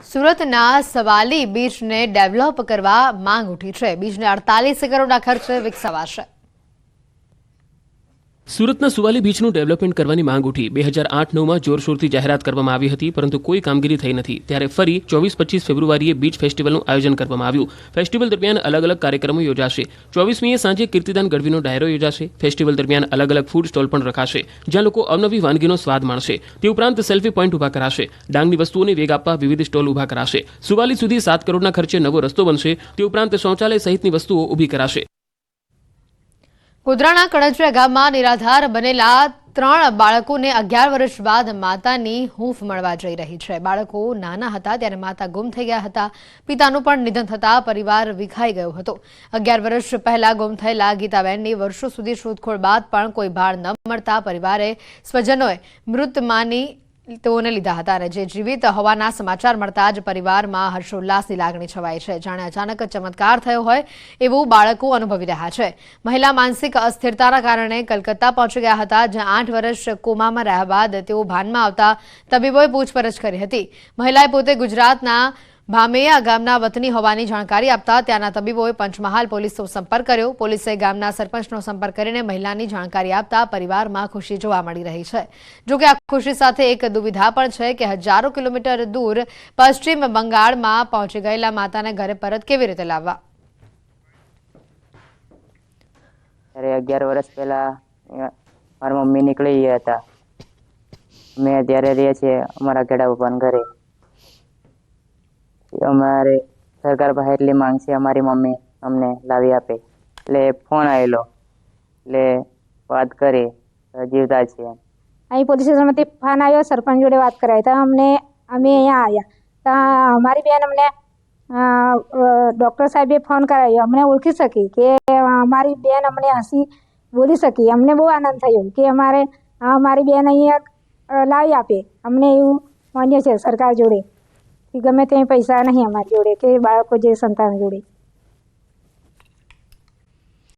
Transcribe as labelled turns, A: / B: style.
A: સુરતના સવાલી બીચને ડેવલપ કરવા માંગ ઉઠી છે। બીચને 48 કરોડના ખર્ચે વિકસાવાશે।
B: સુરતના સુવાલી બીચનું ડેવલપમેન્ટ કરવાની માંગ ઉઠી। 2008-9માં જોરશોરથી જાહેરાત કરવામાં આવી હતી, પરંતુ કોઈ કામગીરી થઈ નથી। ત્યારે ફરી 24-25 ફેબ્રુઆરીએ બીચ ફેસ્ટિવલનું આયોજન કરવામાં આવ્યું। ફેસ્ટિવલ દરમિયાન અલગ અલગ કાર્યક્રમો યોજાશે। 24મીએ સાંજે કીર્તિદાન ગઢવીનો ડાયરો યોજાશે। ફેસ્ટિવલ દરમિયાન અલગ અલગ ફૂડ સ્ટોલ પણ રખાશે, જ્યાં લોકો અવનવી વાનગીનો સ્વાદ માણશે। તે ઉપરાંત સેલ્ફી પોઈન્ટ ઊભા કરાશે। ડાંગની વસ્તુઓને વેગ આપવા વિવિધ સ્ટોલ ઊભા કરાશે। સુવાલી સુધી 7 કરોડના ખર્ચે નવો રસ્તો બનશે। તે ઉપરાંત શૌચાલય સહિતની વસ્તુઓ ઊભી કરાશે।
A: ગોધરાના કણજરિયા ગામમાં નિરાધાર બનેલા 3 બાળકોને 11 વર્ષ બાદ માતાની હૂંફ મળવા જઈ રહી છે। બાળકો નાના હતા ત્યારે માતા ગુમ થઈ ગયા હતા। પિતાનું પણ નિધન થતાં પરિવાર વિખાઈ ગયો હતો। 11 વર્ષ પહેલા ગુમ થયેલા ગીતાબેનની વર્ષો સુધી શોધખોળ બાદ પણ કોઈ ભાળ ન મળતા પરિવારે સ્વજનોએ મૃત માની તેઓને લીધા હતા અને જે જીવિત હોવાના સમાચાર મળતા જ પરિવારમાં હર્ષોલ્લાસની લાગણી છવાઈ છે। જાણે અચાનક ચમત્કાર થયો હોય એવું બાળકો અનુભવી રહ્યા છે। મહિલા માનસિક અસ્થિરતાના કારણે કલકત્તા પહોંચી ગયા હતા, જ્યાં 8 વર્ષ કોમામાં રહ્યા બાદ તેઓ ભાનમાં આવતા તબીબોએ પૂછપરછ કરી હતી। મહિલાએ પોતે ગુજરાતના ભામેયા ગામના વતની હોવાની જાણકારી આપતા ત્યાંના તબીબોએ પંચમહાલ પોલીસનો સંપર્ક કર્યો। પોલીસે ગામના સરપંચનો સંપર્ક કરીને મહિલાની જાણકારી આપતા પરિવારમાં ખુશી જોવા મળી રહી છે। જોકે આ ખુશી સાથે એક દુવિધા પણ છે કે હજારો કિલોમીટર દૂર પશ્ચિમ બંગાળમાં પહોંચી ગયેલા માતાને ઘરે પરત કેવી રીતે લાવવા।
C: 11 વર્ષ પહેલા મારા મમ્મી નીકળી ગયા હતા। મેં અત્યારે રહીએ છીએ અમારા ખેડા પપ્પાના ઘરે। અમારે સરકાર પાસે એટલી માંગ છે અમારી મમ્મી અમને લાવી આપે। એટલે ફોન આવેલો, એટલે વાત કરી, જીવતા છીએ।
D: અહીં પોલીસ સ્ટેશનમાંથી ફોન આવ્યો, સરપંચ જોડે વાત કરાવી તો અમે અહીંયા આવ્યા તો અમારી બેન અમને ડૉક્ટર સાહેબે ફોન કરાવ્યો, અમને ઓળખી શકી કે અમારી બેન અમને હસી બોલી શકી। અમને બહુ આનંદ થયો કે અમારી બેન અહીંયા લાવી આપે। અમને એવું માન્ય છે સરકાર જોડે કે ગમે તે પૈસા નહીં અમારી જોડે કે બાળકો જે સંતાન જોડે।